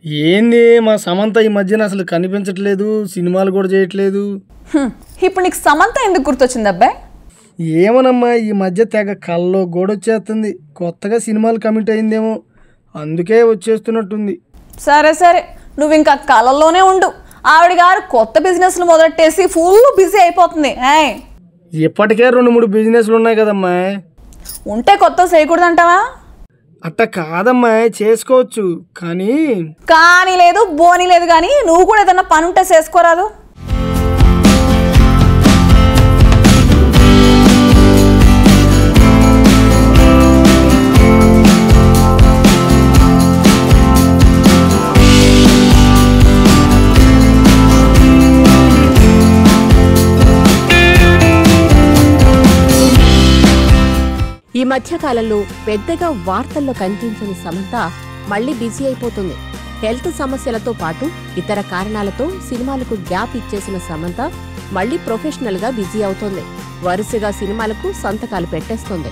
ఏంది మా సమంత ఈ మధ్యన అసలు కనిపించట్లేదు, సినిమాలు కూడా చేయట్లేదు. ఇప్పుడు నీకు సమంత ఎందుకు గుర్తొచ్చింది అబ్బాయి? ఏమోనమ్మా, ఈ మధ్య తెగ కల్లో గోడొచ్చేస్తుంది. కొత్తగా సినిమాలు కమిట్ అయిందేమో, అందుకే వచ్చేస్తున్నట్టుంది. సరే సరే, నువ్వు ఇంకా కళల్లోనే ఉండు. ఆవిడ గారు కొత్త బిజినెస్లు మొదలెట్టేసి ఫుల్ బిజీ అయిపోతుంది. ఇప్పటికే 2-3 బిజినెస్లు ఉన్నాయి కదమ్మా. ఉంటే కొత్త చేయకూడదంటావా? అట్ట కాదమ్మా, చేసుకోవచ్చు. కానీ లేదు బోని లేదు, కానీ నువ్వు కూడా ఏదన్నా పని ఉంటే చేసుకోరాదు. ఈ మధ్యకాలంలో పెద్దగా వార్తల్లో కనిపించని సమంత మళ్లీ బిజీ అయిపోతుంది. హెల్త్ సమస్యలతో పాటు ఇతర కారణాలతో సినిమాలకు గ్యాప్ ఇచ్చేసిన సమంత మళ్లీ ప్రొఫెషనల్ గా బిజీ అవుతోంది. వరుసగా సినిమాలకు సంతకాలు పెట్టేస్తోంది.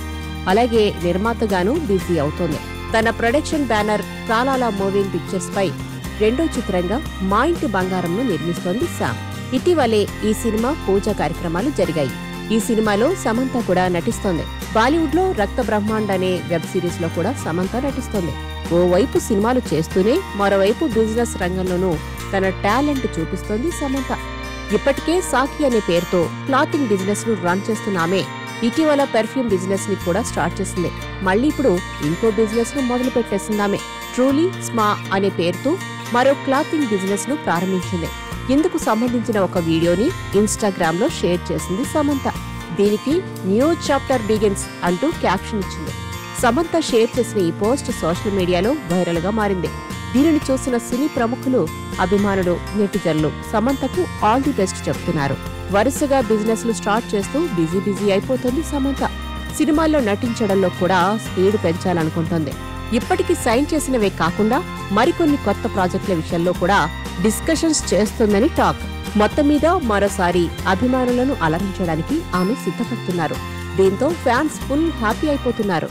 అలాగే నిర్మాతగానూ బిజీ అవుతోంది. తన ప్రొడక్షన్ బ్యానర్ ప్రాలాల మూవింగ్ పిక్చర్స్ పై 2వ చిత్రంగా మా ఇంటి బంగారంను నిర్మిస్తోంది శామ్. ఇటీవలే ఈ సినిమా పూజా కార్యక్రమాలు జరిగాయి. ఈ సినిమాలో సమంత కూడా నటిస్తోంది. బాలీవుడ్ లో రక్త బ్రహ్మాండ్ అనే వెబ్ సిరీస్ లో కూడా సమంత నటిస్తోంది. ఓవైపు సినిమాలు చేస్తూనే మరోవైపు బిజినెస్ రంగంలోనూ తన టాలెంట్ చూపిస్తోంది సమంత. ఇప్పటికే సాకి అనే పేరుతో క్లాతింగ్ బిజినెస్ ను రన్ చేస్తున్న ఆమె ఇటీవల పెర్ఫ్యూమ్ బిజినెస్ ని కూడా స్టార్ట్ చేసింది. మళ్లీ ఇప్పుడు ఇంకో బిజినెస్ ను మొదలు పెట్టేసిందామె. ట్రూలీ స్మా అనే పేరుతో మరో క్లాతింగ్ బిజినెస్ ను ప్రారంభించింది. ఇందుకు సంబంధించిన ఒక వీడియోని ఇన్స్టాగ్రామ్ లో షేర్ చేసింది సమంత. దీనికి న్యూ చాప్టర్ బిగిన్స్ అంటూ క్యాప్షన్ ఇచ్చింది. సమంత షేర్ చేసిన ఈ పోస్ట్ సోషల్ మీడియాలో వైరల్ గా మారింది. దీనిని చూసిన సినీ ప్రముఖులు, అభిమానులు, నెటిజన్లు సమంతకు ఆల్ ది బెస్ట్ చెప్తున్నారు. వరుసగా బిజినెస్ లు స్టార్ట్ చేస్తూ బిజీ అయిపోతుంది సమంత. సినిమాల్లో నటించడంలో కూడా స్పీడ్ పెంచాలనుకుంటోంది. ఇప్పటికీ సైన్ చేసినవే కాకుండా మరికొన్ని కొత్త ప్రాజెక్టుల విషయంలో కూడా డిస్కషన్స్ చేస్తుందని టాక్. మొత్తం మీద మరోసారి అభిమానులను అలరించడానికి ఆమె సిద్ధపడుతున్నారు. దీంతో ఫ్యాన్స్ ఫుల్ హ్యాపీ అయిపోతున్నారు.